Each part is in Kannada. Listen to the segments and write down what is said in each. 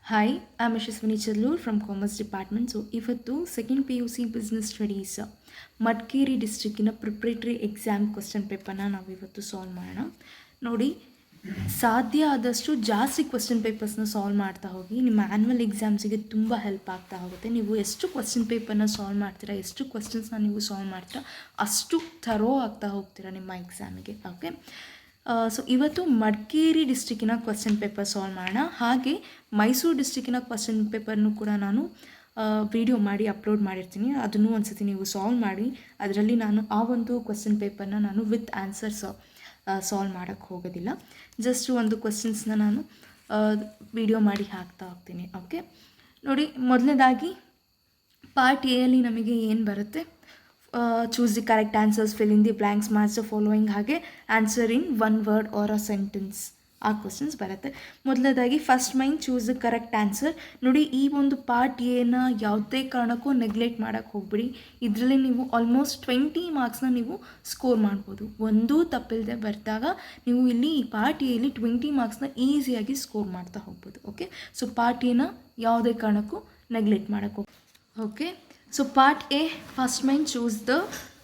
Hi I am Yashaswini Challur from commerce department. So ಇವತ್ತು second P U C business studies Madikeri ಡಿಸ್ಟ್ರಿಕ್ಕಿನ ಪ್ರಿಪ್ರೇಟ್ರಿ ಎಕ್ಸಾಮ್ ಕ್ವಶನ್ ಪೇಪರ್ನ ನಾವು ಇವತ್ತು ಸಾಲ್ವ್ ಮಾಡೋಣ. ನೋಡಿ, ಸಾಧ್ಯ ಆದಷ್ಟು ಜಾಸ್ತಿ ಕ್ವಶನ್ ಪೇಪರ್ಸ್ನ ಸಾಲ್ವ್ ಮಾಡ್ತಾ ಹೋಗಿ. ನಿಮ್ಮ ಆ್ಯನ್ಯುವಲ್ ಎಕ್ಸಾಮ್ಸಿಗೆ ತುಂಬ ಹೆಲ್ಪ್ ಆಗ್ತಾ ಹೋಗುತ್ತೆ. ನೀವು ಎಷ್ಟು ಕ್ವಶನ್ ಪೇಪರ್ನ ಸಾಲ್ವ್ ಮಾಡ್ತೀರಾ, ಎಷ್ಟು ಕ್ವಶನ್ಸ್ನ ನೀವು ಸಾಲ್ವ್ ಮಾಡ್ತೀರಾ, ಅಷ್ಟು ಥರೋ ಆಗ್ತಾ ಹೋಗ್ತೀರಾ ನಿಮ್ಮ ಎಕ್ಸಾಮಿಗೆ. ಓಕೆ, ಸೊ ಇವತ್ತು ಮಡಿಕೇರಿ ಡಿಸ್ಟ್ರಿಕ್ಕಿನ ಕ್ವಶನ್ ಪೇಪರ್ ಸಾಲ್ವ್ ಮಾಡೋಣ. ಹಾಗೆ ಮೈಸೂರು ಡಿಸ್ಟ್ರಿಕ್ಕಿನ ಕ್ವಶನ್ ಪೇಪರ್ನು ಕೂಡ ನಾನು ವಿಡಿಯೋ ಮಾಡಿ ಅಪ್ಲೋಡ್ ಮಾಡಿರ್ತೀನಿ. ಅದನ್ನು ಒಂದು ಸತಿ ನೀವು ಸಾಲ್ವ್ ಮಾಡಿ. ಅದರಲ್ಲಿ ನಾನು ಆ ಒಂದು ಕ್ವಶನ್ ಪೇಪರ್ನ ನಾನು ವಿತ್ ಆನ್ಸರ್ಸ್ ಸಾಲ್ವ್ ಮಾಡೋಕ್ಕೆ ಹೋಗೋದಿಲ್ಲ. ಜಸ್ಟ್ ಒಂದು ಕ್ವಶನ್ಸ್ನ ನಾನು ವಿಡಿಯೋ ಮಾಡಿ ಹಾಕ್ತಾ ಹೋಗ್ತೀನಿ. ಓಕೆ, ನೋಡಿ, ಮೊದಲನೇದಾಗಿ ಪಾರ್ಟ್ ಎ ಅಲ್ಲಿ ನಮಗೆ ಏನು ಬರುತ್ತೆ, choose the correct answers, fill in the blanks, match the following, ಹಾಗೆ answer in one word or a sentence, ಆ ಕ್ವಶನ್ಸ್ ಬರುತ್ತೆ. ಮೊದಲನೇದಾಗಿ first mind choose the correct answer. ನೋಡಿ, ಈ ಒಂದು ಪಾರ್ಟ್ ಎನ ಯಾವುದೇ ಕಾರಣಕ್ಕೂ ನೆಗ್ಲೆಕ್ಟ್ ಮಾಡೋಕ್ಕೆ ಹೋಗ್ಬಿಡಿ. ಇದರಲ್ಲಿ ನೀವು ಆಲ್ಮೋಸ್ಟ್ 20 ಮಾರ್ಕ್ಸ್ನ ನೀವು ಸ್ಕೋರ್ ಮಾಡ್ಬೋದು. ಒಂದೂ ತಪ್ಪಿಲ್ಲದೆ ಬರೆದಾಗ ನೀವು ಇಲ್ಲಿ ಈ ಪಾರ್ಟ್ ಎಲ್ಲಿ 20 ಮಾರ್ಕ್ಸ್ನ ಈಸಿಯಾಗಿ ಸ್ಕೋರ್ ಮಾಡ್ತಾ ಹೋಗ್ಬೋದು. ಓಕೆ, ಸೊ ಪಾರ್ಟ್ ಎನ ಯಾವುದೇ ಕಾರಣಕ್ಕೂ ನೆಗ್ಲೆಕ್ಟ್ ಮಾಡೋಕ್ಕೆ ಹೋಗಿ. Okay, so part A, first mind choose the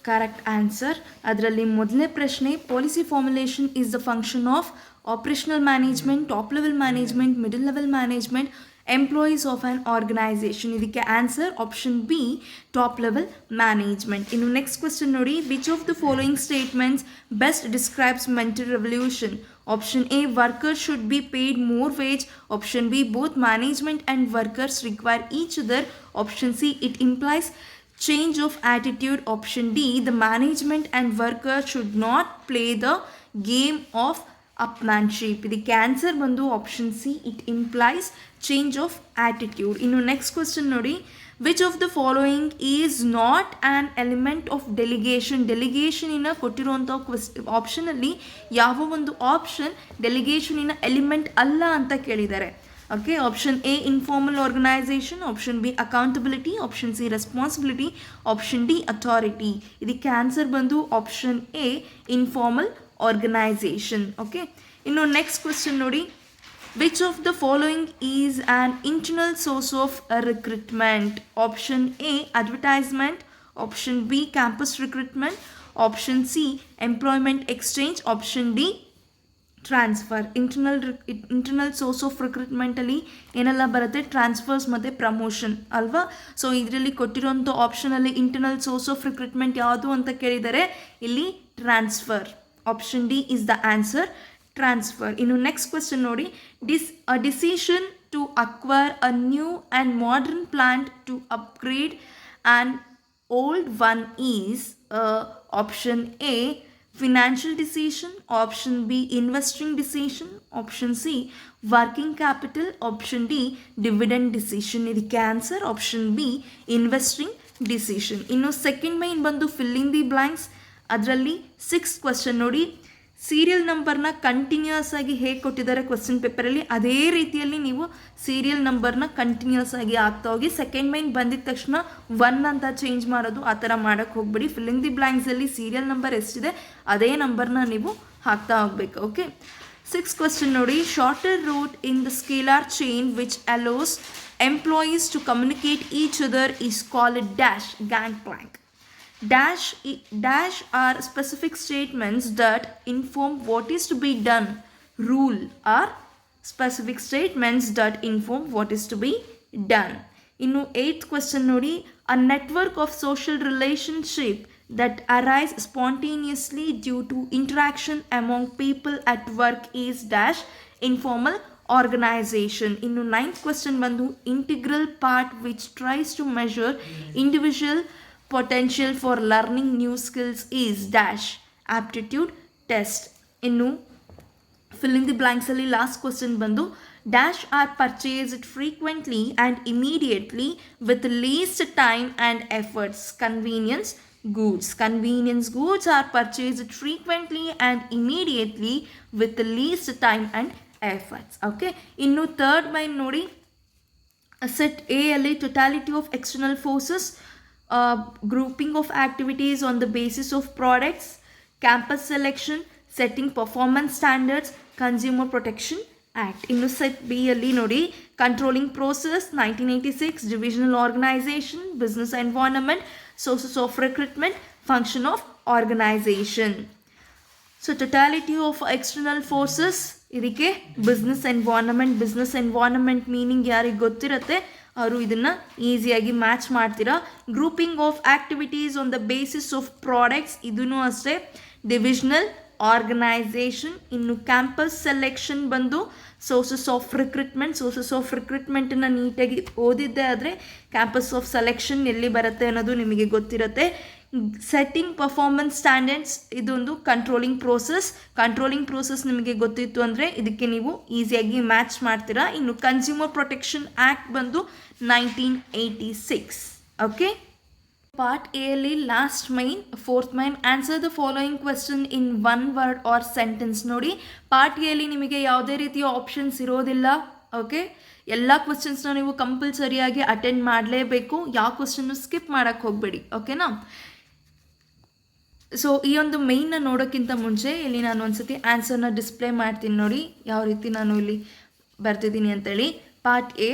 correct answer. ಅದರಲ್ಲಿ ಮೊದಲನೇ ಪ್ರಶ್ನೆ, policy formulation is the function of operational management, top level management, middle level management, employees of an organisation. ಇದಕ್ಕೆ answer option B, top level management. ಇನ್ನು ನೆಕ್ಸ್ಟ್ ಕ್ವೆಶ್ಚನ್ ನೋಡಿ, which of the following statements best describes mental revolution? Option A, workers should be paid more wage. Option B, both management and workers require each other. Option C, it implies change of attitude. Option D, the management and workers should not play the game of upmanship. ಇದಕ್ಕೆ ಆನ್ಸರ್ ಬಂದು option C, it implies change of attitude. ಇನ್ನು ನೆಕ್ಸ್ಟ್ ಕ್ವೆಶ್ಚನ್ ನೋಡಿ, which of the following is not an element of delegation? ಡೆಲಿಗೇಷನಿನ ಕೊಟ್ಟಿರುವಂಥ ಆಪ್ಷನಲ್ಲಿ ಯಾವ ಒಂದು ಆಪ್ಷನ್ ಡೆಲಿಗೇಷನಿನ ಎಲಿಮೆಂಟ್ ಅಲ್ಲ ಅಂತ ಕೇಳಿದ್ದಾರೆ. Okay, option A, informal organisation. Option B, accountability. Option C, responsibility. Option D, authority. ಇದಕ್ಕೆ ಆನ್ಸರ್ ಬಂದು option A, informal organisation. Okay, ಇನ್ನು ನೆಕ್ಸ್ಟ್ ಕ್ವೆಶ್ಚನ್ ನೋಡಿ, which of the following is an internal source of recruitment? Option A, advertisement. Option B, campus recruitment. Option C, employment exchange. Option D, transfer. Internal source of recruitment ಅಲ್ಲಿ ಏನೆಲ್ಲ ಬರುತ್ತೆ, ಟ್ರಾನ್ಸ್ಫರ್ಸ್ ಮತ್ತು ಪ್ರಮೋಷನ್ ಅಲ್ವಾ. ಸೊ ಇದರಲ್ಲಿ ಕೊಟ್ಟಿರೋಂಥ ಆಪ್ಷನಲ್ಲಿ ಇಂಟರ್ನಲ್ ಸೋರ್ಸ್ ಆಫ್ ರಿಕ್ರೂಟ್ಮೆಂಟ್ ಯಾವುದು ಅಂತ ಕೇಳಿದರೆ ಇಲ್ಲಿ transfer. Option D is the answer, transfer. ಇನ್ನು ನೆಕ್ಸ್ಟ್ ಕ್ವೆಶ್ಚನ್ ನೋಡಿ, a decision to acquire a new and modern plant to upgrade an old one is option A, financial decision. Option B, investing decision. Option C, working capital. Option D, dividend decision. ಇದಕ್ಕೆ answer option B, investing decision. ಇನ್ನು ಸೆಕೆಂಡ್ ಮೈನ್ ಬಂದು ಫಿಲ್ಲಿಂಗ್ ದಿ ಬ್ಲ್ಯಾಂಕ್ಸ್. ಅದರಲ್ಲಿ 6th ಕ್ವೆಶ್ಚನ್ ನೋಡಿ, ಸೀರಿಯಲ್ ನಂಬರ್ನ ಕಂಟಿನ್ಯೂಸ್ ಆಗಿ ಹೇಗೆ ಕೊಟ್ಟಿದ್ದಾರೆ ಕ್ವಶನ್ ಪೇಪರಲ್ಲಿ, ಅದೇ ರೀತಿಯಲ್ಲಿ ನೀವು ಸೀರಿಯಲ್ ನಂಬರ್ನ ಕಂಟಿನ್ಯೂಸ್ ಆಗಿ ಆಗ್ತಾ ಹೋಗಿ. ಸೆಕೆಂಡ್ ಮೈನ್ ಬಂದಿದ ತಕ್ಷಣ 1 ಅಂತ ಚೇಂಜ್ ಮಾಡೋದು, ಆ ಥರ ಮಾಡೋಕ್ಕೆ ಹೋಗ್ಬೇಡಿ. ಫಿಲ್ಲಿಂಗ್ ದಿ ಬ್ಲ್ಯಾಂಕ್ಸಲ್ಲಿ ಸೀರಿಯಲ್ ನಂಬರ್ ಎಷ್ಟಿದೆ ಅದೇ ನಂಬರ್ನ ನೀವು ಹಾಕ್ತಾ ಹೋಗ್ಬೇಕು. ಓಕೆ, 6th ಕ್ವೆಶ್ಚನ್ ನೋಡಿ, shorter route in the scalar chain which allows employees to communicate each other is called dash gang plank. Dash are specific statements that inform what is to be done. Rule are specific statements that inform what is to be done. Innu 8th question nodi, a network of social relationship that arise spontaneously due to interaction among people at work is dash informal organization. Innu 9th question bandu, integral part which tries to measure individual potential for learning new skills is dash aptitude test. ಇನ್ನು ಫಿಲ್ಲಿಂಗ್ ದಿ ಬ್ಲ್ಯಾಂಕ್ಸ್ ಅಲ್ಲಿ ಲಾಸ್ಟ್ ಕ್ವಶನ್ ಬಂದು, dash are purchased frequently and immediately with least time and efforts. Convenience goods. Convenience goods are purchased frequently and immediately with the least time and efforts. Okay, ಇನ್ನು ಥರ್ಡ್ ಮೈನ್ ನೋಡಿ, ಸೆಟ್ ಎ ಅಲ್ಲಿ totality of external forces, grouping of activities on the basis of products, campus selection, setting performance standards, consumer protection, act. ಇನ್ನು ಸೆಟ್ ಬಿ ಅಲ್ಲಿ ನೋಡಿ controlling process 1986, divisional organisation, business environment, sources of recruitment, function of organisation. So totality of external forces ಇದಕ್ಕೆ ಬಿಸ್ನೆಸ್ ಎನ್ವೈರನ್ಮೆಂಟ್ ಮೀನಿಂಗ್ ಯಾರಿಗೆ ಗೊತ್ತಿರುತ್ತೆ ಅವರು ಇದನ್ನು ಈಸಿಯಾಗಿ ಮ್ಯಾಚ್ ಮಾಡ್ತೀರಾ. Grouping of activities on the basis of products ಇದೂ ಅಷ್ಟೇ ಡಿವಿಷನಲ್ ಆರ್ಗನೈಸೇಷನ್. ಇನ್ನು ಕ್ಯಾಂಪಸ್ ಸೆಲೆಕ್ಷನ್ ಬಂದು ಸೋರ್ಸಸ್ ಆಫ್ ರಿಕ್ರೂಟ್ಮೆಂಟನ್ನು ನೀಟಾಗಿ ಓದಿದ್ದೆ ಆದರೆ ಕ್ಯಾಂಪಸ್ ಆಫ್ ಸೆಲೆಕ್ಷನ್ ಎಲ್ಲಿ ಬರುತ್ತೆ ಅನ್ನೋದು ನಿಮಗೆ ಗೊತ್ತಿರುತ್ತೆ. ಸೆಟ್ಟಿಂಗ್ ಪರ್ಫಾರ್ಮೆನ್ಸ್ ಸ್ಟ್ಯಾಂಡರ್ಡ್ಸ್ ಇದೊಂದು ಕಂಟ್ರೋಲಿಂಗ್ ಪ್ರೋಸೆಸ್ ನಿಮಗೆ ಗೊತ್ತಿತ್ತು ಅಂದರೆ ಇದಕ್ಕೆ ನೀವು ಈಸಿಯಾಗಿ ಮ್ಯಾಚ್ ಮಾಡ್ತೀರಾ. ಇನ್ನು ಕನ್ಸ್ಯೂಮರ್ ಪ್ರೊಟೆಕ್ಷನ್ ಆ್ಯಕ್ಟ್ ಬಂದು 1986. ಓಕೆ, ಪಾರ್ಟ್ ಎ ಅಲ್ಲಿ last main, fourth main, answer the following question in 1 word or sentence. ನೋಡಿ, ಪಾರ್ಟ್ ಎ ಅಲ್ಲಿ ನಿಮಗೆ ಯಾವುದೇ ರೀತಿಯ ಆಪ್ಷನ್ಸ್ ಇರೋದಿಲ್ಲ. ಓಕೆ, ಎಲ್ಲ ಕ್ವೆಶ್ಚನ್ಸ್ನ ನೀವು ಕಂಪಲ್ಸರಿಯಾಗಿ ಅಟೆಂಡ್ ಮಾಡಲೇಬೇಕು. ಯಾವ ಕ್ವೆಶ್ಚನ್ನು ಸ್ಕಿಪ್ ಮಾಡೋಕ್ಕೆ ಹೋಗಬೇಡಿ. ಓಕೆನಾ? ಸೊ ಈ ಒಂದು ಮೇಯ್ನ ನೋಡೋಕ್ಕಿಂತ ಮುಂಚೆ ಇಲ್ಲಿ ನಾನು ಒಂದ್ಸತಿ ಆನ್ಸರ್ನ ಡಿಸ್ಪ್ಲೇ ಮಾಡ್ತೀನಿ. ನೋಡಿ ಯಾವ ರೀತಿ ನಾನು ಇಲ್ಲಿ ಬರ್ತಿದ್ದೀನಿ ಅಂತೇಳಿ. Part A,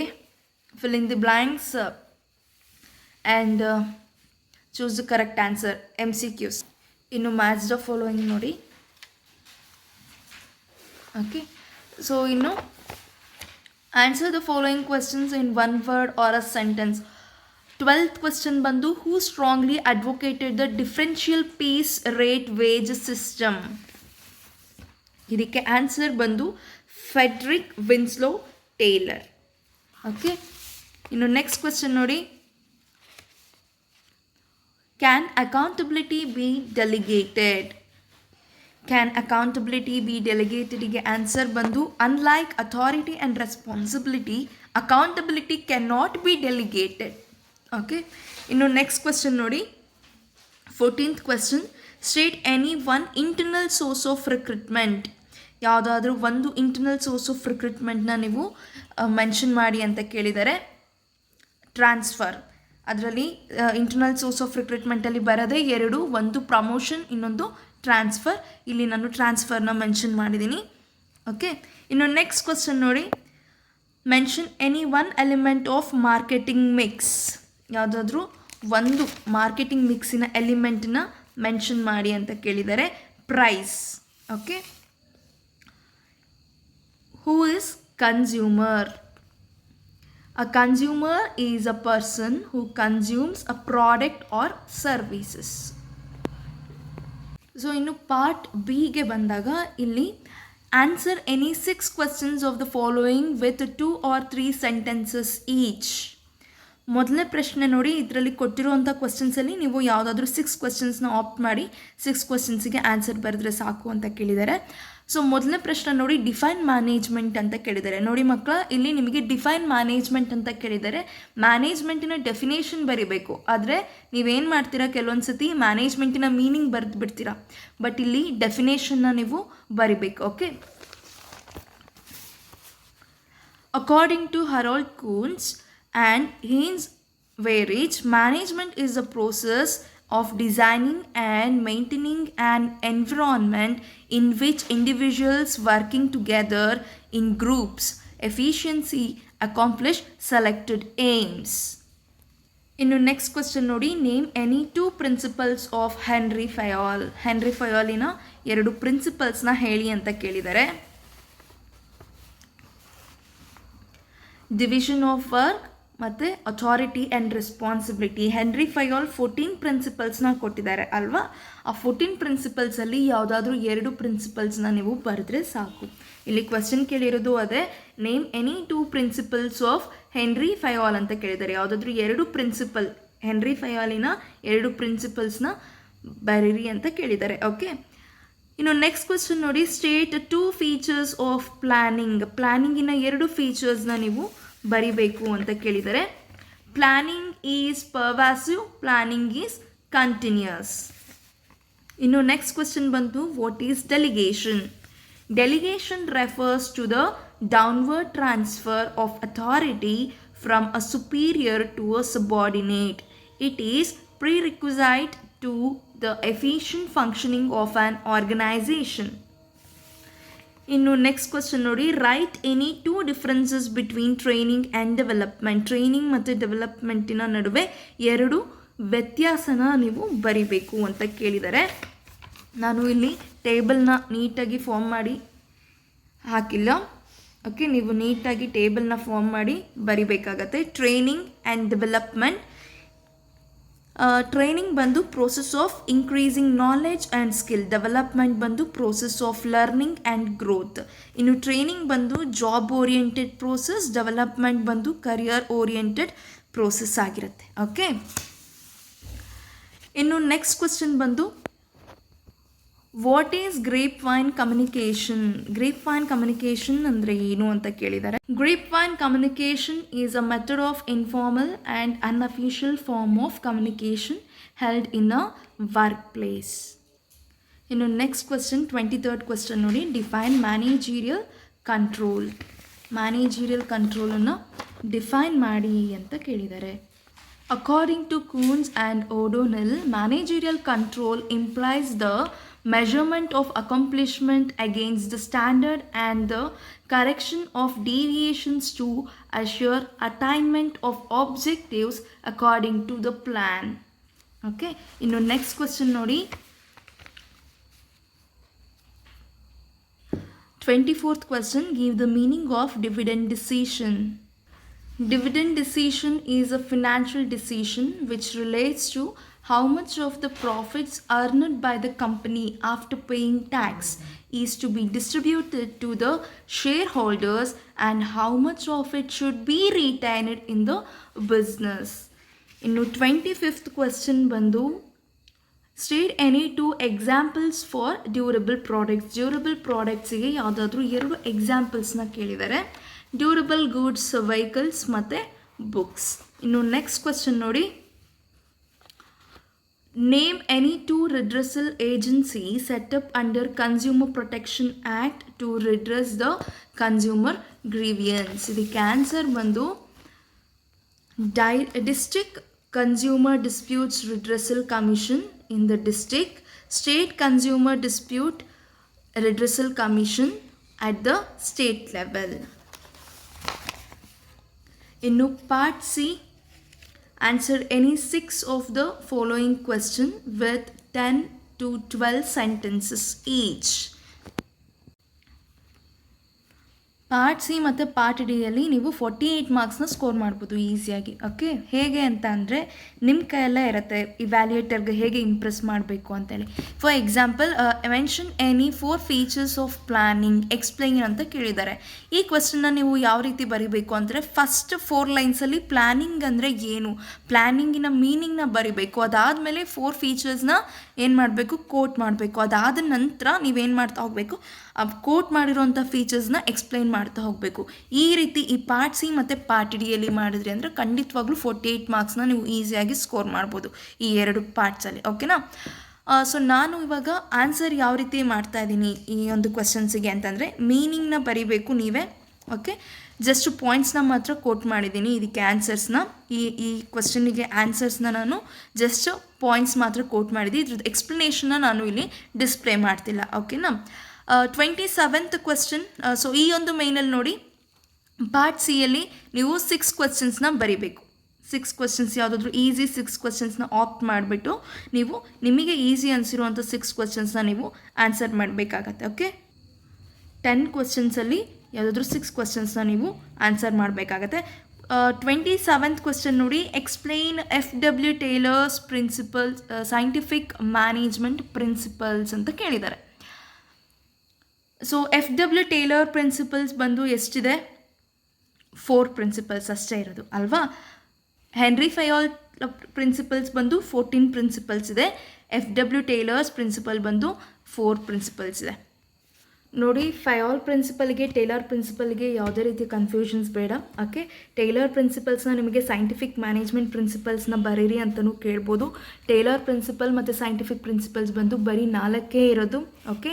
fill in the blanks and choose the correct answer, MCQs. ಇನ್ನು ಮ್ಯಾಚ್ ದ ಫಾಲೋಯಿಂಗ್ ನೋಡಿ. ಓಕೆ, ಸೊ ಇನ್ನು answer the following questions in 1 word or a sentence. 12th question ಬಂದು who strongly advocated the differential piece rate wage system. ಇದಕ್ಕೆ ಆನ್ಸರ್ ಬಂದು ಫೆಡ್ರಿಕ್ ವಿನ್ಸ್ಲೋ ಟೇಲರ್. ಓಕೆ, ಇನ್ನು ನೆಕ್ಸ್ಟ್ ಕ್ವೆಶ್ಚನ್ ನೋಡಿ. Can accountability B delegated? ಗೆ ಆನ್ಸರ್ ಬಂದು unlike authority and responsibility, accountability can not be delegated. Okay, ಇನ್ನು ನೆಕ್ಸ್ಟ್ ಕ್ವೆಶ್ಚನ್ ನೋಡಿ. 14th question, state any one internal source of recruitment. ಯಾವುದಾದ್ರೂ ಒಂದು ಇಂಟರ್ನಲ್ ಸೋರ್ಸ್ ಆಫ್ ರಿಕ್ರೂಟ್ಮೆಂಟ್ನ ನೀವು ಮೆನ್ಷನ್ ಮಾಡಿ ಅಂತ ಕೇಳಿದರೆ ಟ್ರಾನ್ಸ್ಫರ್. ಅದರಲ್ಲಿ ಇಂಟರ್ನಲ್ ಸೋರ್ಸ್ ಆಫ್ ರಿಕ್ರೂಟ್ಮೆಂಟಲ್ಲಿ ಬರೋದೇ ಎರಡು, ಒಂದು ಪ್ರಮೋಷನ್, ಇನ್ನೊಂದು ಟ್ರಾನ್ಸ್ಫರ್. ಇಲ್ಲಿ ನಾನು ಟ್ರಾನ್ಸ್ಫರ್ನ ಮೆನ್ಷನ್ ಮಾಡಿದ್ದೀನಿ. ಓಕೆ, ಇನ್ನು ನೆಕ್ಸ್ಟ್ ಕ್ವೆಶ್ಚನ್ ನೋಡಿ. Mention any one element of marketing mix. ಯಾವುದಾದ್ರೂ ಒಂದು ಮಾರ್ಕೆಟಿಂಗ್ ಮಿಕ್ಸಿನ ಎಲಿಮೆಂಟನ್ನ ಮೆನ್ಷನ್ ಮಾಡಿ ಅಂತ ಕೇಳಿದರೆ price. Okay, who is consumer? A consumer is a person who consumes a product or services. So ಇನ್ನು ಪಾರ್ಟ್ ಬಿಗೆ ಬಂದಾಗ ಇಲ್ಲಿ answer any 6 questions of the following with 2 or 3 sentences each. ಮೊದಲನೇ ಪ್ರಶ್ನೆ ನೋಡಿ, ಇದರಲ್ಲಿ ಕೊಟ್ಟಿರುವಂಥ ಕ್ವೆಶ್ಚನ್ಸಲ್ಲಿ ನೀವು ಯಾವುದಾದ್ರೂ 6 questions ಆಪ್ಟ್ ಮಾಡಿ 6 questions ಆನ್ಸರ್ ಬರೆದ್ರೆ ಸಾಕು ಅಂತ ಕೇಳಿದ್ದಾರೆ. ಸೊ ಮೊದಲನೇ ಪ್ರಶ್ನೆ ನೋಡಿ, ಡಿಫೈನ್ ಮ್ಯಾನೇಜ್ಮೆಂಟ್ ಅಂತ ಕೇಳಿದ್ದಾರೆ. ನೋಡಿ ಮಕ್ಕಳ, ಇಲ್ಲಿ ನಿಮಗೆ ಡಿಫೈನ್ ಮ್ಯಾನೇಜ್ಮೆಂಟ್ ಅಂತ ಕೇಳಿದರೆ ಮ್ಯಾನೇಜ್ಮೆಂಟಿನ ಡೆಫಿನೇಷನ್ ಬರೀಬೇಕು. ಆದರೆ ನೀವೇನು ಮಾಡ್ತೀರಾ, ಕೆಲವೊಂದು ಸತಿ ಮ್ಯಾನೇಜ್ಮೆಂಟಿನ ಮೀನಿಂಗ್ ಬರೆದು ಬಿಡ್ತೀರಾ. ಬಟ್ ಇಲ್ಲಿ ಡೆಫಿನೇಷನ್ನ ನೀವು ಬರಿಬೇಕು. Okay, according to Harold Koontz and Heinz Weyrich, management is the process of designing and maintaining an environment in which individuals working together in groups efficiency accomplish selected aims. ಇನ್ನು ನೆಕ್ಸ್ಟ್ ಕ್ವೆಶ್ಚನ್ ನೋಡಿ, name any 2 principles of Henri Fayol. Henri ಫಯಾಲಿನ 2 ಪ್ರಿನ್ಸಿಪಲ್ಸ್ನ ಹೇಳಿ ಅಂತ ಕೇಳಿದ್ದಾರೆ. ಡಿವಿಷನ್ ಆಫ್ ವರ್ಕ್ ಮತ್ತು authority and responsibility. Henri Fayol 14 ಪ್ರಿನ್ಸಿಪಲ್ಸ್ನ ಕೊಟ್ಟಿದ್ದಾರೆ ಅಲ್ವಾ? ಆ 14 ಪ್ರಿನ್ಸಿಪಲ್ಸಲ್ಲಿ ಯಾವುದಾದ್ರೂ 2 ಪ್ರಿನ್ಸಿಪಲ್ಸ್ನ ನೀವು ಬರೆದ್ರೆ ಸಾಕು. ಇಲ್ಲಿ ಕ್ವೆಶ್ಚನ್ ಕೇಳಿರೋದು ಅದೇ, name any 2 principles of Henri Fayol ಅಂತ ಕೇಳಿದ್ದಾರೆ. ಯಾವುದಾದ್ರೂ 2 ಪ್ರಿನ್ಸಿಪಲ್, ಹೆನ್ರಿ ಫಯಾಲಿನ 2 ಪ್ರಿನ್ಸಿಪಲ್ಸ್ನ ಬರೀರಿ ಅಂತ ಕೇಳಿದ್ದಾರೆ. ಓಕೆ, ಇನ್ನು ನೆಕ್ಸ್ಟ್ ಕ್ವೆಶ್ಚನ್ ನೋಡಿ, ಸ್ಟೇಟ್ 2 features ಆಫ್ ಪ್ಲ್ಯಾನಿಂಗ್. ಪ್ಲ್ಯಾನಿಂಗಿನ 2 ಫೀಚರ್ಸ್ನ ನೀವು ಬರಿಬೇಕು ಅಂತ ಕೇಳಿದರೆ. Planning is pervasive, planning is continuous. ಇನ್ನು ನೆಕ್ಸ್ಟ್ ಕ್ವೆಶ್ಚನ್ ಬಂತು, what is delegation? Delegation refers to the downward transfer of authority from a superior to a subordinate. It is prerequisite to the efficient functioning of an organization. ಇನ್ನು ನೆಕ್ಸ್ಟ್ ಕ್ವಶನ್ ನೋಡಿ, write any 2 differences between training and development. Training ಮತ್ತು ಡೆವಲಪ್ಮೆಂಟಿನ ನಡುವೆ 2 ವ್ಯತ್ಯಾಸನ ನೀವು ಬರಿಬೇಕು ಅಂತ ಕೇಳಿದ್ದಾರೆ. ನಾನು ಇಲ್ಲಿ ಟೇಬಲ್ನ ನೀಟಾಗಿ ಫಾರ್ಮ್ ಮಾಡಿ ಹಾಕಿಲ್ಲ. ಓಕೆ, ನೀವು ನೀಟಾಗಿ ಟೇಬಲ್ನ ಫಾರ್ಮ್ ಮಾಡಿ ಬರಿಬೇಕಾಗತ್ತೆ. Training and development. ಟ್ರೈನಿಂಗ್ ಬಂದು process of increasing knowledge and skill. Development ಬಂದು process of learning and growth. ಇನ್ನು ಟ್ರೈನಿಂಗ್ ಬಂದು ಜಾಬ್ ಓರಿಯೆಂಟೆಡ್ ಪ್ರೋಸೆಸ್, ಡೆವಲಪ್ಮೆಂಟ್ ಬಂದು ಕರಿಯರ್ ಓರಿಯೆಂಟೆಡ್ ಪ್ರೋಸೆಸ್ ಆಗಿರುತ್ತೆ. ಓಕೆ, ಇನ್ನು ನೆಕ್ಸ್ಟ್ ಕ್ವಶನ್ ಬಂದು, what is grapevine communication. Grapevine communication ಅಂದರೆ ಏನು ಅಂತ ಕೇಳಿದ್ದಾರೆ. Grapevine communication is a method of informal and unofficial form of communication held in a work place. ಇನ್ನು ನೆಕ್ಸ್ಟ್ ಕ್ವಶನ್ 23rd ಕ್ವಶನ್ ನೋಡಿ, ಡಿಫೈನ್ ಮ್ಯಾನೇಜೀರಿಯಲ್ ಕಂಟ್ರೋಲ್. ಮ್ಯಾನೇಜೀರಿಯಲ್ ಕಂಟ್ರೋಲನ್ನು ಡಿಫೈನ್ ಮಾಡಿ ಅಂತ ಕೇಳಿದ್ದಾರೆ. According to Coons and O'Donnell, managerial control implies the measurement of accomplishment against the standard and the correction of deviations to assure attainment of objectives according to the plan. Okay, inno next question nodi, 24th question, give the meaning of dividend decision. Dividend decision is a financial decision which relates to how much of the profits earned by the company after paying tax is to be distributed to the shareholders and how much of it should be retained in the business. Innu 25th question bandu, state any 2 examples for durable products. Durable products ಗೆ ಯಾವುದಾದ್ರೂ 2 examples ನ ಕೇಳಿದ್ದಾರೆ. ಡ್ಯೂರಬಲ್ ಗೂಡ್ಸ್ ವೆಹಿಕಲ್ಸ್ ಮತ್ತು ಬುಕ್ಸ್. ಇನ್ನು ನೆಕ್ಸ್ಟ್ ಕ್ವಶನ್ ನೋಡಿ, name any 2 redressal agency set up under consumer protection act to redress the consumer grievances. ಇದಕ್ಕೆ ಆನ್ಸರ್ ಬಂದು district consumer disputes redressal commission in the district, state consumer dispute redressal commission at the state level. ಇನ್ನು part C, answer any 6 of the following question with 10 to 12 sentences each. Part C ಮತ್ತು ಪಾರ್ಟ್ ಡಿಯಲ್ಲಿ ನೀವು 48 ಮಾರ್ಕ್ಸ್ನ ಸ್ಕೋರ್ ಮಾಡ್ಬೋದು ಈಸಿಯಾಗಿ. ಓಕೆ, ಹೇಗೆ ಅಂತ ಅಂದರೆ ನಿಮ್ಮ ಕೈಯಲ್ಲೇ ಇರುತ್ತೆ ಇವ್ಯಾಲ್ಯೂಯೇಟರ್ಗೆ ಹೇಗೆ ಇಂಪ್ರೆಸ್ ಮಾಡಬೇಕು ಅಂತೇಳಿ. For example, mention any 4 features of planning, explain ಅಂತ ಕೇಳಿದ್ದಾರೆ. ಈ ಕ್ವೆಶ್ಚನ್ನ ನೀವು ಯಾವ ರೀತಿ ಬರಿಬೇಕು ಅಂದರೆ, ಫಸ್ಟ್ 4 ಲೈನ್ಸಲ್ಲಿ ಪ್ಲ್ಯಾನಿಂಗ್ ಅಂದರೆ ಏನು, ಪ್ಲ್ಯಾನಿಂಗಿನ ಮೀನಿಂಗ್ನ ಬರಿಬೇಕು. ಅದಾದಮೇಲೆ 4 ಫೀಚರ್ಸ್ನ ಏನು ಮಾಡಬೇಕು, ಕೋಟ್ ಮಾಡಬೇಕು. ಅದಾದ ನಂತರ ನೀವೇನು ಮಾಡ್ತಾ ಹೋಗಬೇಕು, ಕೋಟ್ ಮಾಡಿರೋಂಥ ಫೀಚರ್ಸ್ನ ಎಕ್ಸ್ಪ್ಲೈನ್ ಮಾಡ್ತಾ ಹೋಗಬೇಕು. ಈ ರೀತಿ ಈ ಪಾರ್ಟ್ ಸಿ ಮತ್ತು ಪಾರ್ಟ್ ಡಿಯಲ್ಲಿ ಮಾಡಿದ್ರಿ ಅಂದರೆ ಖಂಡಿತವಾಗ್ಲೂ 48 ಮಾರ್ಕ್ಸ್ನ ನೀವು ಈಸಿಯಾಗಿ ಸ್ಕೋರ್ ಮಾಡ್ಬೋದು ಈ 2 ಪಾರ್ಟ್ಸಲ್ಲಿ. ಓಕೆನಾ? ಸೊ ನಾನು ಇವಾಗ ಆನ್ಸರ್ ಯಾವ ರೀತಿ ಮಾಡ್ತಾ ಇದ್ದೀನಿ ಈ ಒಂದು ಕ್ವೆಶನ್ಸಿಗೆ ಅಂತಂದರೆ, ಮೀನಿಂಗ್ನ ಬರಿಬೇಕು ನೀವೇ. ಓಕೆ, ಜಸ್ಟ್ ಪಾಯಿಂಟ್ಸ್ನ ಮಾತ್ರ ಕೋಟ್ ಮಾಡಿದ್ದೀನಿ ಇದಕ್ಕೆ ಆನ್ಸರ್ಸ್ನ. ಈ ಕ್ವೆಶನಿಗೆ ಆನ್ಸರ್ಸ್ನ ನಾನು ಜಸ್ಟ್ ಪಾಯಿಂಟ್ಸ್ ಮಾತ್ರ ಕೋಟ್ ಮಾಡಿದ್ದೀನಿ. ಇದ್ರದ್ದು ಎಕ್ಸ್ಪ್ಲನೇಷನ್ನ ನಾನು ಇಲ್ಲಿ ಡಿಸ್ಪ್ಲೇ ಮಾಡ್ತಿಲ್ಲ. ಓಕೆನಾ? 27th question. ಸೊ ಈ ಒಂದು ಮೇನಲ್ಲಿ ನೋಡಿ, ಪಾರ್ಟ್ ಸಿಯಲ್ಲಿ ನೀವು 6 ಕ್ವೆಶ್ಚನ್ಸ್ನ ಬರಿಬೇಕು. 6 ಕ್ವೆಶ್ಚನ್ಸ್ ಯಾವುದಾದ್ರೂ ಈಸಿ 6 ಕ್ವೆಶ್ಚನ್ಸ್ನ ಆಪ್ಟ್ ಮಾಡಿಬಿಟ್ಟು ನೀವು ನಿಮಗೆ ಈಸಿ ಅನಿಸಿರುವಂಥ 6 ಕ್ವೆಶ್ಚನ್ಸ್ನ ನೀವು ಆನ್ಸರ್ ಮಾಡಬೇಕಾಗತ್ತೆ. ಓಕೆ, 10 ಕ್ವೆಶ್ಚನ್ಸಲ್ಲಿ ಯಾವುದಾದ್ರೂ 6 ಕ್ವೆಶ್ಚನ್ಸ್ನ ನೀವು ಆನ್ಸರ್ ಮಾಡಬೇಕಾಗತ್ತೆ. 27th ಕ್ವೆಶ್ಚನ್ ನೋಡಿ, explain FW Taylor's principles, scientific management principles ಅಂತ ಕೇಳಿದ್ದಾರೆ. ಸೊ FW ಟೇಲರ್ ಪ್ರಿನ್ಸಿಪಲ್ಸ್ ಬಂದು ಎಷ್ಟಿದೆ, 4 ಪ್ರಿನ್ಸಿಪಲ್ಸ್ ಅಷ್ಟೇ ಇರೋದು ಅಲ್ವಾ. ಹೆನ್ರಿ ಫಯಾಲ್ ಪ್ರಿನ್ಸಿಪಲ್ಸ್ ಬಂದು 14 ಪ್ರಿನ್ಸಿಪಲ್ಸ್ ಇದೆ. FW ಟೇಲರ್ಸ್ ಪ್ರಿನ್ಸಿಪಲ್ ಬಂದು 4 ಪ್ರಿನ್ಸಿಪಲ್ಸ್ ಇದೆ. ನೋಡಿ, ಫಯಾಲ್ ಪ್ರಿನ್ಸಿಪಲ್ಗೆ ಟೇಲರ್ ಪ್ರಿನ್ಸಿಪಲ್ಗೆ ಯಾವುದೇ ರೀತಿ ಕನ್ಫ್ಯೂಷನ್ಸ್ ಬೇಡ. ಓಕೆ, ಟೇಲರ್ ಪ್ರಿನ್ಸಿಪಲ್ಸ್ನ ನಿಮಗೆ ಸೈಂಟಿಫಿಕ್ ಮ್ಯಾನೇಜ್ಮೆಂಟ್ ಪ್ರಿನ್ಸಿಪಲ್ಸ್ನ ಬರೀರಿ ಅಂತಲೂ ಕೇಳ್ಬೋದು. ಟೇಲರ್ ಪ್ರಿನ್ಸಿಪಲ್ ಮತ್ತು ಸೈಂಟಿಫಿಕ್ ಪ್ರಿನ್ಸಿಪಲ್ಸ್ ಬಂದು ಬರೀ 4 ಇರೋದು. Okay,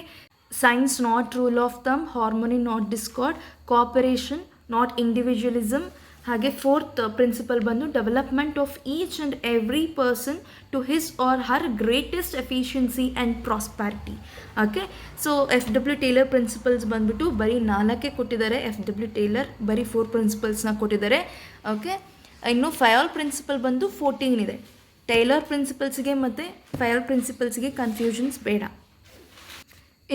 science not rule of thumb, harmony not discord, cooperation not individualism, ಹಾಗೆ ಫೋರ್ತ್ ಪ್ರಿನ್ಸಿಪಲ್ ಬಂದು development of each and every person to his or her greatest efficiency and prosperity. Okay, so FW Taylor principles ಬಂದ್ಬಿಟ್ಟು ಬರೀ 4 ಕೊಟ್ಟಿದ್ದಾರೆ. FW ಟೇಲರ್ ಬರೀ 4 ಪ್ರಿನ್ಸಿಪಲ್ಸ್ನ ಕೊಟ್ಟಿದ್ದಾರೆ. ಓಕೆ, ಇನ್ನು ಫಯಾಲ್ ಪ್ರಿನ್ಸಿಪಲ್ ಬಂದು 14 ಇದೆ. ಟೇಲರ್ ಪ್ರಿನ್ಸಿಪಲ್ಸ್ಗೆ ಮತ್ತು ಫಯಾಲ್ ಪ್ರಿನ್ಸಿಪಲ್ಸ್ಗೆ ಕನ್ಫ್ಯೂಷನ್ಸ್ ಬೇಡ.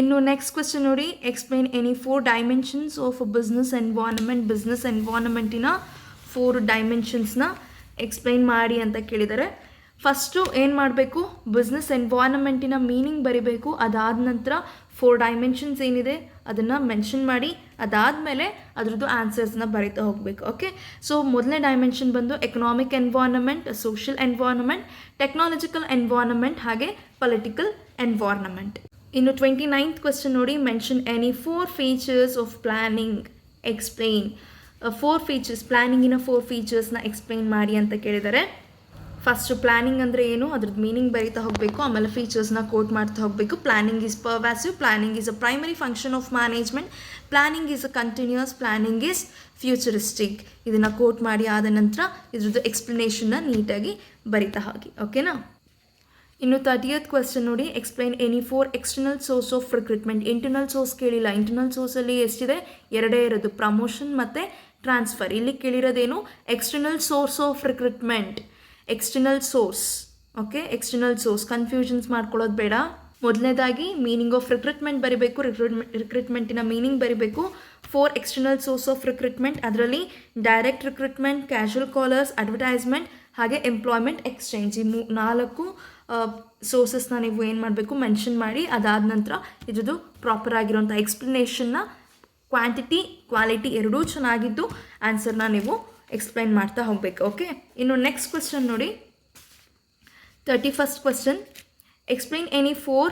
ಇನ್ನು ನೆಕ್ಸ್ಟ್ ಕ್ವೆಶ್ಚನ್ ನೋಡಿ, explain any 4 dimensions of a business environment. Business ಎನ್ವಾರ್ನ್ಮೆಂಟಿನ 4 ಡೈಮೆನ್ಷನ್ಸ್ನ ಎಕ್ಸ್ಪ್ಲೈನ್ ಮಾಡಿ ಅಂತ ಕೇಳಿದ್ದಾರೆ. ಫಸ್ಟು ಏನು ಮಾಡಬೇಕು, ಬಿಸ್ನೆಸ್ ಎನ್ವಾರ್ನ್ಮೆಂಟಿನ ಮೀನಿಂಗ್ ಬರಿಬೇಕು. ಅದಾದ ನಂತರ 4 ಡೈಮೆನ್ಷನ್ಸ್ ಏನಿದೆ ಅದನ್ನು ಮೆನ್ಷನ್ ಮಾಡಿ, ಅದಾದಮೇಲೆ ಅದರದ್ದು ಆನ್ಸರ್ಸ್ನ ಬರೀತಾ ಹೋಗಬೇಕು. ಓಕೆ, ಸೊ ಮೊದಲನೇ ಡೈಮೆನ್ಷನ್ ಬಂದು economic environment, social environment, technological environment ಹಾಗೆ ಪೊಲಿಟಿಕಲ್ ಎನ್ವಾರ್ನ್ಮೆಂಟ್. ಇನ್ನು 29th ಕ್ವೆಶ್ಚನ್ ನೋಡಿ, mention any 4 features of planning. Explain 4 features, ಪ್ಲ್ಯಾನಿಂಗಿನ 4 ಫೀಚರ್ಸ್ನ ಎಕ್ಸ್ಪ್ಲೈನ್ ಮಾಡಿ ಅಂತ ಕೇಳಿದ್ದಾರೆ. ಫಸ್ಟು ಪ್ಲ್ಯಾನಿಂಗ್ ಅಂದರೆ ಏನು, ಅದ್ರದ್ದು ಮೀನಿಂಗ್ ಬರೀತಾ ಹೋಗಬೇಕು. ಆಮೇಲೆ ಫೀಚರ್ಸ್ನ ಕೋಟ್ ಮಾಡ್ತಾ ಹೋಗಬೇಕು. Planning is pervasive, planning is a primary function of management, planning is a continuous, planning is futuristic. ಇದನ್ನು ಕೋಟ್ ಮಾಡಿ ಆದ ನಂತರ ಇದ್ರದ್ದು ಎಕ್ಸ್ಪ್ಲನೇಷನ್ನ ನೀಟಾಗಿ ಬರಿತಾ ಹೋಗಿ. ಓಕೆನಾ. ಇನ್ನು 30th ಕ್ವೆಶ್ಚನ್ ನೋಡಿ, explain any 4 external source of recruitment. Internal source ಕೇಳಿಲ್ಲ. ಇಂಟರ್ನಲ್ ಸೋರ್ಸಲ್ಲಿ ಎಷ್ಟಿದೆ, 2 ಇರೋದು, ಪ್ರಮೋಷನ್ ಮತ್ತು ಟ್ರಾನ್ಸ್ಫರ್. ಇಲ್ಲಿ ಕೇಳಿರೋದೇನು, external source of recruitment, external source. Okay, external source, confusions ಮಾಡ್ಕೊಳ್ಳೋದು ಬೇಡ. ಮೊದಲನೇದಾಗಿ ಮೀನಿಂಗ್ ಆಫ್ ರಿಕ್ರೂಟ್ಮೆಂಟ್ ಬರಿಬೇಕು. ರಿಕ್ರೂಟ್ಮೆಂಟಿನ ಮೀನಿಂಗ್ ಬರಿಬೇಕು. 4 ಎಕ್ಸ್ಟರ್ನಲ್ ಸೋರ್ಸ್ ಆಫ್ ರಿಕ್ರೂಟ್ಮೆಂಟ್, ಅದರಲ್ಲಿ direct recruitment, casual collars, advertisement ಹಾಗೆ ಎಂಪ್ಲಾಯ್ಮೆಂಟ್ ಎಕ್ಸ್ಚೇಂಜ್. ಈ 4 ಸೋರ್ಸಸ್ನ ನೀವು ಏನು ಮಾಡಬೇಕು, ಮೆನ್ಷನ್ ಮಾಡಿ. ಅದಾದ ನಂತರ ಇದ್ರದ್ದು ಪ್ರಾಪರ್ ಆಗಿರೋಂಥ ಎಕ್ಸ್ಪ್ಲನೇಷನ್ನ, ಕ್ವಾಂಟಿಟಿ ಕ್ವಾಲಿಟಿ ಎರಡೂ ಚೆನ್ನಾಗಿದ್ದು ಆನ್ಸರ್ನ ನೀವು ಎಕ್ಸ್ಪ್ಲೈನ್ ಮಾಡ್ತಾ ಹೋಗಬೇಕು. ಓಕೆ, ಇನ್ನು ನೆಕ್ಸ್ಟ್ ಕ್ವೆಶ್ಚನ್ ನೋಡಿ, 31st question, explain any 4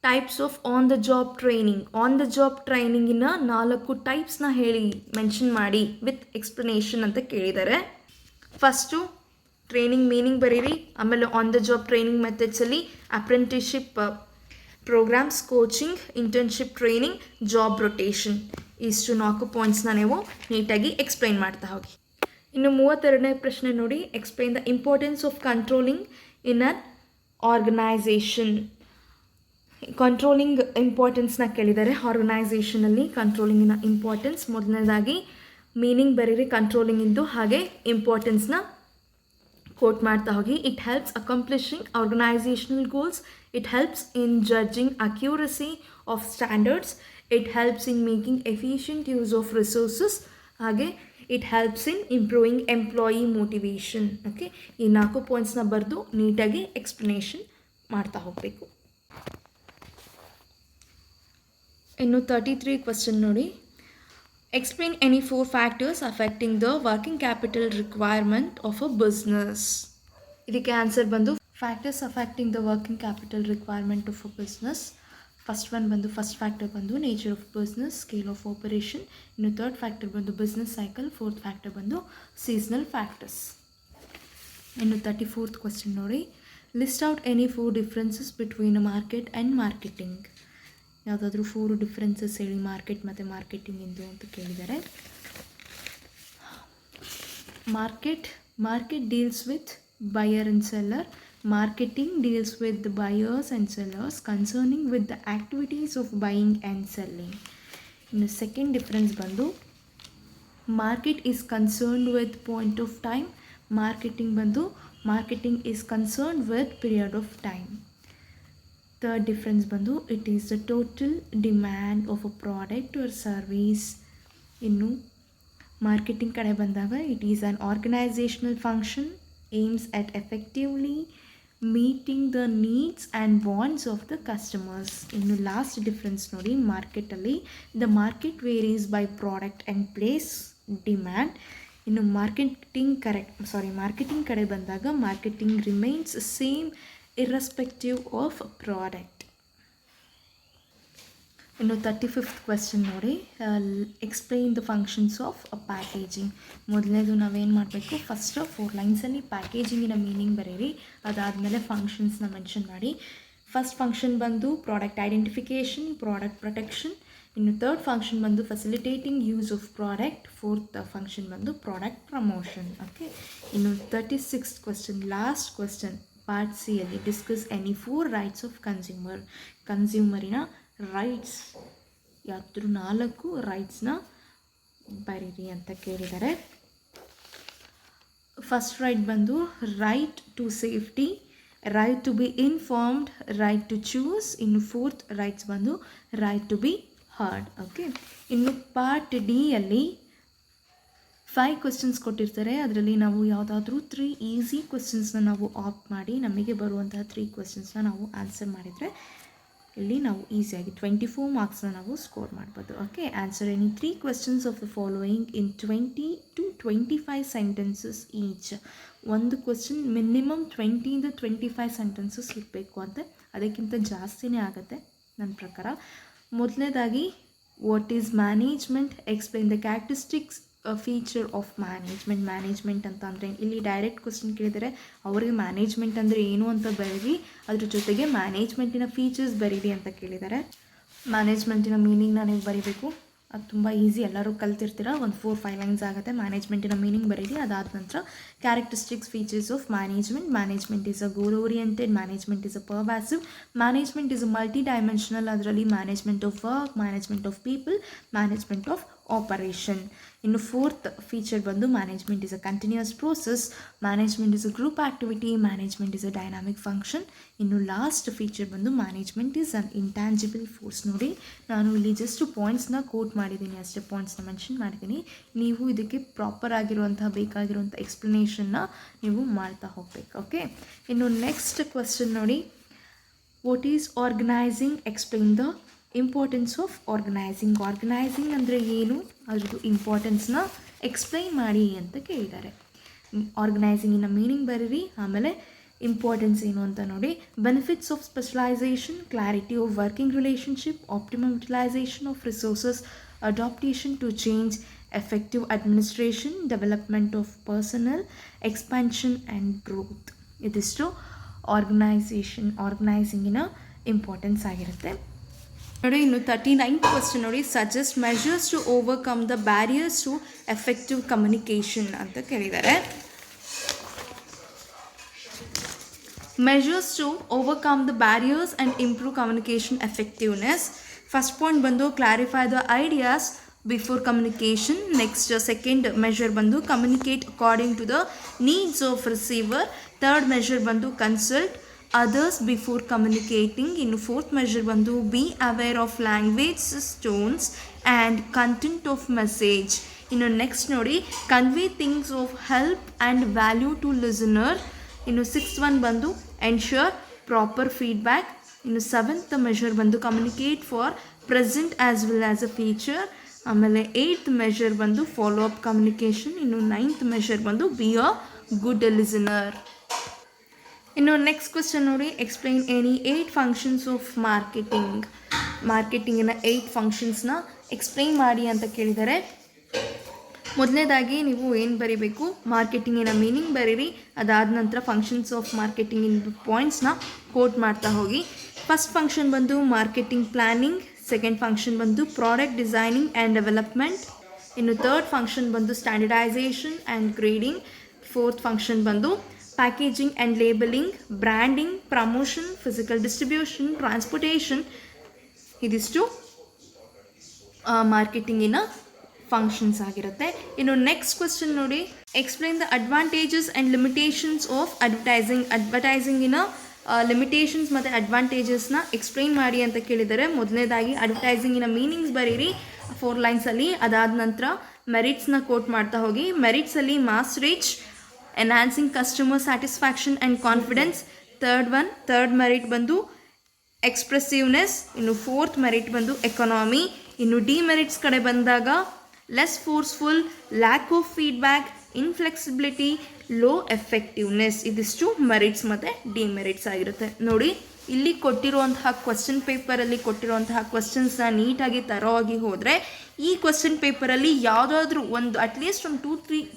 types of on the job training. On the job ಟ್ರೈನಿಂಗಿನ 4 ಟೈಪ್ಸ್ನ ಹೇಳಿ, ಮೆನ್ಷನ್ ಮಾಡಿ ವಿತ್ ಎಕ್ಸ್ಪ್ಲನೇಷನ್ ಅಂತ ಕೇಳಿದ್ದಾರೆ. ಫಸ್ಟು ಟ್ರೈನಿಂಗ್ ಮೀನಿಂಗ್ ಬರೀರಿ. ಆಮೇಲೆ ಆನ್ ದ ಜಾಬ್ ಟ್ರೈನಿಂಗ್ ಮೆಥಡ್ಸಲ್ಲಿ apprenticeship programmes, coaching, internship training, job rotation. ಇಷ್ಟು 4 ಪಾಯಿಂಟ್ಸ್ನ ನೀವು ನೀಟಾಗಿ ಎಕ್ಸ್ಪ್ಲೈನ್ ಮಾಡ್ತಾ ಹೋಗಿ. ಇನ್ನು 32ನೇ ಪ್ರಶ್ನೆ ನೋಡಿ, explain the importance of controlling in an organisation. Controlling ಇಂಪಾರ್ಟೆನ್ಸ್ನ ಕೇಳಿದ್ದಾರೆ. ಆರ್ಗನೈಸೇಷನಲ್ಲಿ ಕಂಟ್ರೋಲಿಂಗಿನ ಇಂಪಾರ್ಟೆನ್ಸ್ ಮೊದಲನೇದಾಗಿ ಮೀನಿಂಗ್ ಬರೀರಿ ಕಂಟ್ರೋಲಿಂಗಿಂದು, ಹಾಗೆ ಇಂಪಾರ್ಟೆನ್ಸ್ನ ಕೋಟ್ ಮಾಡ್ತಾ ಹೋಗಿ. It helps accomplishing organisational goals, it helps in judging accuracy of standards, it helps in making efficient use of resources, ಹಾಗೆ it helps in improving employee motivation. Okay, ಈ 4 ಪಾಯಿಂಟ್ಸ್ನ ಬರೆದು ನೀಟಾಗಿ ಎಕ್ಸ್ಪ್ಲನೇಷನ್ ಮಾಡ್ತಾ ಹೋಗಬೇಕು. ಇನ್ನು 33 ಕ್ವೆಶ್ಚನ್ ನೋಡಿ, explain any 4 factors affecting the working capital requirement of a business. ಇದಕ್ಕೆ ಆನ್ಸರ್ ಬಂದು factors affecting the working capital requirement of a business. First factor ಬಂದು nature of business, scale of operation. ಇನ್ನು 3rd ಫ್ಯಾಕ್ಟರ್ ಬಂದು ಬಿಸ್ನೆಸ್ ಸೈಕಲ್. 4th ಫ್ಯಾಕ್ಟರ್ ಬಂದು ಸೀಸನಲ್ ಫ್ಯಾಕ್ಟರ್ಸ್. ಇನ್ನು 34th ಕ್ವೆಶ್ಚನ್ ನೋಡಿ, list out any 4 differences between market and marketing. ಯಾವುದಾದ್ರೂ 4 ಡಿಫ್ರೆನ್ಸಸ್ ಹೇಳಿ ಮಾರ್ಕೆಟ್ ಮತ್ತು ಮಾರ್ಕೆಟಿಂಗಿಂದು ಅಂತ ಕೇಳಿದ್ದಾರೆ. Market deals with buyer and seller. Marketing deals with the buyers and sellers concerning with the activities of buying and selling. In the second difference bandu, market is concerned with point of time. Marketing is concerned with period of time. Third difference bandu, it is the total demand of a product or service. Innu marketing kade bandaga, it is an organizational function aims at effectively meeting the needs and wants of the customers. In the last difference nodi, market alli the market varies by product and place demand. In marketing kade bandaga, marketing remains same irrespective of product. ಇನ್ನು 35th ಕ್ವೆಶ್ಚನ್ ನೋಡಿ, explain the functions of packaging. ಮೊದಲನೇದು ನಾವೇನು ಮಾಡಬೇಕು, ಫಸ್ಟ್ 4 ಲೈನ್ಸಲ್ಲಿ ಪ್ಯಾಕೇಜಿಂಗಿನ ಮೀನಿಂಗ್ ಬರೀರಿ. ಅದಾದಮೇಲೆ ಫಂಕ್ಷನ್ಸ್ನ ಮೆನ್ಷನ್ ಮಾಡಿ. ಫಸ್ಟ್ ಫಂಕ್ಷನ್ ಬಂದು ಪ್ರಾಡಕ್ಟ್ ಐಡೆಂಟಿಫಿಕೇಷನ್, ಪ್ರಾಡಕ್ಟ್ ಪ್ರೊಟೆಕ್ಷನ್, ಇನ್ನು ಥರ್ಡ್ ಫಂಕ್ಷನ್ ಬಂದು facilitating use of product. Fourth function ಬಂದು ಪ್ರಾಡಕ್ಟ್ ಪ್ರಮೋಷನ್. ಓಕೆ, ಇನ್ನು 36th question, last question part C ಅಲ್ಲಿ discuss any 4 rights of consumer. ಕನ್ಸ್ಯೂಮರಿನ ರೈಟ್ಸ್ ಯಾವ್ದಾದ್ರು 4 ರೈಟ್ಸ್ನ ಬರೀರಿ ಅಂತ ಕೇಳಿದ್ದಾರೆ. ಫಸ್ಟ್ ರೈಟ್ ಬಂದು right to safety, right to be informed, right to choose. ಇನ್ನು ಫೋರ್ತ್ ರೈಟ್ಸ್ ಬಂದು right to B heard. Okay, ಇನ್ನು ಪಾರ್ಟ್ ಡಿ ಅಲ್ಲಿ 5 ಕ್ವೆಶ್ಚನ್ಸ್ ಕೊಟ್ಟಿರ್ತಾರೆ. ಅದರಲ್ಲಿ ನಾವು ಯಾವುದಾದ್ರೂ 3 ಈಸಿ ಕ್ವೆಶ್ಚನ್ಸ್ನ ನಾವು ಆಪ್ಟ್ ಮಾಡಿ ನಮಗೆ ಬರುವಂತಹ 3 ಕ್ವೆಶ್ಚನ್ಸ್ನ ನಾವು ಆನ್ಸರ್ ಮಾಡಿದರೆ ಇಲ್ಲಿ ನಾವು ಈಸಿಯಾಗಿ 24 ಮಾರ್ಕ್ಸ್ನ ನಾವು ಸ್ಕೋರ್ ಮಾಡ್ಬೋದು. Okay, answer any 3 questions of the following in 20 to 25 sentences each. ಒಂದು ಕ್ವೆಶ್ಚನ್ ಮಿನಿಮಮ್ 20 ಇಂದ 25 ಸೆಂಟೆನ್ಸಸ್ ಇರಬೇಕು ಅಂತ, ಅದಕ್ಕಿಂತ ಜಾಸ್ತಿನೇ ಆಗುತ್ತೆ ನನ್ನ ಪ್ರಕಾರ. ಮೊದಲನೇದಾಗಿ what is management, explain the characteristics feature of management. Management ಅಂತ ಅಂದರೆ ಇಲ್ಲಿ ಡೈರೆಕ್ಟ್ ಕ್ವೆಶ್ಚನ್ ಕೇಳಿದರೆ ಅವರಿಗೆ ಮ್ಯಾನೇಜ್ಮೆಂಟ್ ಅಂದರೆ ಏನು ಅಂತ ಬರೀರಿ, ಅದ್ರ ಜೊತೆಗೆ ಮ್ಯಾನೇಜ್ಮೆಂಟಿನ ಫೀಚರ್ಸ್ ಬರೀರಿ ಅಂತ ಕೇಳಿದ್ದಾರೆ. ಮ್ಯಾನೇಜ್ಮೆಂಟಿನ ಮೀನಿಂಗ್ನ ನೀವು ಬರೀಬೇಕು, ಅದು ತುಂಬ ಈಸಿ, ಎಲ್ಲರೂ ಕಲ್ತಿರ್ತೀರ. ಒಂದು 4-5 ಲೈನ್ಸ್ ಆಗುತ್ತೆ. ಮ್ಯಾನೇಜ್ಮೆಂಟಿನ ಮೀನಿಂಗ್ ಬರೀರಿ. ಅದಾದ ನಂತರ characteristics features of management. Management is a goal oriented, management is a pervasive, management is a multi dimensional. ಅದರಲ್ಲಿ management of work, management of people, management of operation. ಇನ್ನು ಫೋರ್ತ್ ಫೀಚರ್ ಬಂದು management is a continuous process, management is a group activity, management is a dynamic function. ಇನ್ನು ಲಾಸ್ಟ್ ಫೀಚರ್ ಬಂದು management is an intangible force. ನೋಡಿ, ನಾನು ಇಲ್ಲಿ ಜಸ್ಟ್ ಪಾಯಿಂಟ್ಸ್ನ ಕೋಟ್ ಮಾಡಿದ್ದೀನಿ ಅಷ್ಟೇ, ಪಾಯಿಂಟ್ಸ್ನ ಮೆನ್ಷನ್ ಮಾಡಿದ್ದೀನಿ. ನೀವು ಇದಕ್ಕೆ ಪ್ರಾಪರ್ ಆಗಿರುವಂತಹ ಬೇಕಾಗಿರುವಂಥ ಎಕ್ಸ್ಪ್ಲನೇಷನ್ನ ನೀವು ಮಾಡ್ತಾ ಹೋಗಬೇಕು. ಓಕೆ, ಇನ್ನು ನೆಕ್ಸ್ಟ್ ಕ್ವೆಶ್ಚನ್ ನೋಡಿ, what is organising, explain the importance of organising. Organising ಅಂದರೆ ಏನು, ಅದ್ರದ್ದು ಇಂಪಾರ್ಟೆನ್ಸ್ನ ಎಕ್ಸ್ಪ್ಲೈನ್ ಮಾಡಿ ಅಂತ ಕೇಳಿದ್ದಾರೆ. ಆರ್ಗನೈಸಿಂಗಿನ ಮೀನಿಂಗ್ ಬರೀರಿ, ಆಮೇಲೆ ಇಂಪಾರ್ಟೆನ್ಸ್ ಏನು ಅಂತ ನೋಡಿ. Benefits of specialisation, clarity of working relationship, optimum utilisation of resources, adaptation to change, effective administration, development of personnel, expansion and growth. ಇದಿಷ್ಟು ಆರ್ಗನೈಸಿಂಗಿನ ಇಂಪಾರ್ಟೆನ್ಸ್ ಆಗಿರುತ್ತೆ. ನೋಡಿ, ಇನ್ನು 39th ಕ್ವೆಶ್ಚನ್ ನೋಡಿ, suggest measures to overcome the barriers to effective communication ಅಂತ ಕೇಳಿದ್ದಾರೆ. Measures to overcome the barriers and improve communication effectiveness. First point ಬಂದು clarify the ideas before communication. Next second measure ಬಂದು communicate according to the needs of receiver. Third measure ಬಂದು ಕನ್ಸಲ್ಟ್ others before communicating. ಇನ್ನು ಫೋರ್ತ್ ಮೆಷರ್ ಬಂದು be aware of language, tones and content of message. ಇನ್ನು ನೆಕ್ಸ್ಟ್ ನೋಡಿ, convey things of help and value to listener. ಇನ್ನು 6th ಒನ್ ಬಂದು ಎನ್ಶ್ಯೂರ್ ಪ್ರಾಪರ್ ಫೀಡ್ಬ್ಯಾಕ್. ಇನ್ನು 7th ಮೆಷರ್ ಬಂದು communicate for present as well as a future. ಆಮೇಲೆ 8th ಮೆಷರ್ ಬಂದು ಫಾಲೋ ಅಪ್ ಕಮ್ಯುನಿಕೇಷನ್. ಇನ್ನು 9th ಮೆಷರ್ ಬಂದು ಬಿ ಅ ಗುಡ್ ಲಿಸನರ್. ಇನ್ನು ನೆಕ್ಸ್ಟ್ ಕ್ವೆಶ್ಚನ್ ನೋಡಿ, explain any 8 functions of marketing. ಮಾರ್ಕೆಟಿಂಗಿನ 8 ಫಂಕ್ಷನ್ಸ್ನ ಎಕ್ಸ್ಪ್ಲೈನ್ ಮಾಡಿ ಅಂತ ಕೇಳಿದ್ದಾರೆ. ಮೊದಲನೇದಾಗಿ ನೀವು ಏನು ಬರೀಬೇಕು, ಮಾರ್ಕೆಟಿಂಗಿನ ಮೀನಿಂಗ್ ಬರೀರಿ. ಅದಾದ ನಂತರ ಫಂಕ್ಷನ್ಸ್ ಆಫ್ ಮಾರ್ಕೆಟಿಂಗಿನ ಪಾಯಿಂಟ್ಸ್ನ ಕೋಟ್ ಮಾಡ್ತಾ ಹೋಗಿ. ಫಸ್ಟ್ ಫಂಕ್ಷನ್ ಬಂದು ಮಾರ್ಕೆಟಿಂಗ್ ಪ್ಲ್ಯಾನಿಂಗ್, ಸೆಕೆಂಡ್ ಫಂಕ್ಷನ್ ಬಂದು ಪ್ರಾಡಕ್ಟ್ ಡಿಸೈನಿಂಗ್ ಆ್ಯಂಡ್ ಡೆವಲಪ್ಮೆಂಟ್. ಇನ್ನು ಥರ್ಡ್ ಫಂಕ್ಷನ್ ಬಂದು standardisation and grading. Fourth function ಬಂದು packaging and labelling, branding, promotion, physical distribution, transportation. ಇದಿಷ್ಟು ಮಾರ್ಕೆಟಿಂಗಿನ ಫಂಕ್ಷನ್ಸ್ ಆಗಿರುತ್ತೆ. ಇನ್ನು ನೆಕ್ಸ್ಟ್ ಕ್ವೆಶ್ಚನ್ ನೋಡಿ, explain the advantages and limitations of advertising. ಅಡ್ವರ್ಟೈಸಿಂಗಿನ ಲಿಮಿಟೇಷನ್ಸ್ ಮತ್ತು ಅಡ್ವಾಂಟೇಜಸ್ನ ಎಕ್ಸ್ಪ್ಲೈನ್ ಮಾಡಿ ಅಂತ ಕೇಳಿದ್ದಾರೆ. ಮೊದಲನೇದಾಗಿ ಅಡ್ವರ್ಟೈಸಿಂಗಿನ ಮೀನಿಂಗ್ಸ್ ಬರೀರಿ 4 ಲೈನ್ಸಲ್ಲಿ. ಅದಾದ ನಂತರ ಮೆರಿಟ್ಸ್ನ ಕೋಟ್ ಮಾಡ್ತಾ ಹೋಗಿ. ಮೆರಿಟ್ಸಲ್ಲಿ mass reach, enhancing customer satisfaction and confidence. Third merit ಬಂದು ಎಕ್ಸ್ಪ್ರೆಸಿವ್ನೆಸ್. ಇನ್ನು ಫೋರ್ತ್ ಮೆರಿಟ್ ಬಂದು ಎಕಾನಮಿ. ಇನ್ನು ಡಿಮೆರಿಟ್ಸ್ ಕಡೆ ಬಂದಾಗ less forceful, lack of feedback, inflexibility, low effectiveness. ಇದಿಷ್ಟು ಮೆರಿಟ್ಸ್ ಮತ್ತು ಡಿಮೆರಿಟ್ಸ್ ಆಗಿರುತ್ತೆ. ನೋಡಿ, ಇಲ್ಲಿ ಕೊಟ್ಟಿರುವಂತಹ ಕ್ವಶನ್ ಪೇಪರಲ್ಲಿ ಕೊಟ್ಟಿರುವಂತಹ ಕ್ವಶನ್ಸ್ನ ನೀಟಾಗಿ ತರೋಗಿ ಹೋದರೆ ಈ ಕ್ವಶನ್ ಪೇಪರಲ್ಲಿ ಯಾವುದಾದ್ರೂ ಒಂದು ಅಟ್ಲೀಸ್ಟ್ ಒಂದು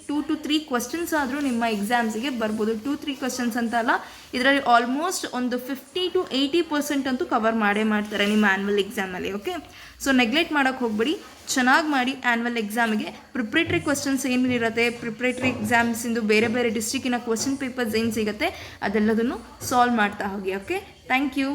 ಟೂ ಟು ತ್ರೀ ಕ್ವಶನ್ಸ್ ಆದರೂ ನಿಮ್ಮ ಎಕ್ಸಾಮ್ಸಿಗೆ ಬರ್ಬೋದು. 2-3 ಕ್ವಶನ್ಸ್ ಅಂತ ಅಲ್ಲ, ಇದರಲ್ಲಿ ಆಲ್ಮೋಸ್ಟ್ ಒಂದು 50-80% ಅಂತೂ ಕವರ್ ಮಾಡೇ ಮಾಡ್ತಾರೆ ನಿಮ್ಮ ಆ್ಯನ್ಯುವಲ್ ಎಕ್ಸಾಮಲ್ಲಿ. ಓಕೆ, ಸೊ ನೆಗ್ಲೆಕ್ಟ್ ಮಾಡೋಕ್ಕೆ ಹೋಗ್ಬೇಡಿ, ಚೆನ್ನಾಗಿ ಮಾಡಿ. ಆ್ಯನ್ಯುವಲ್ ಎಕ್ಸಾಮಿಗೆ ಪ್ರಿಪ್ರೇಟ್ರಿ ಕ್ವಶನ್ಸ್ ಏನಿರುತ್ತೆ, ಪ್ರಿಪ್ರೇಟ್ರಿ ಎಕ್ಸಾಮ್ಸಿಂದು ಬೇರೆ ಬೇರೆ ಡಿಸ್ಟ್ರಿಕ್ಕಿನ ಕ್ವಶನ್ ಪೇಪರ್ಸ್ ಏನು ಸಿಗುತ್ತೆ ಅದೆಲ್ಲದನ್ನು ಸಾಲ್ವ್ ಮಾಡ್ತಾ ಹೋಗಿ. Okay, thank you.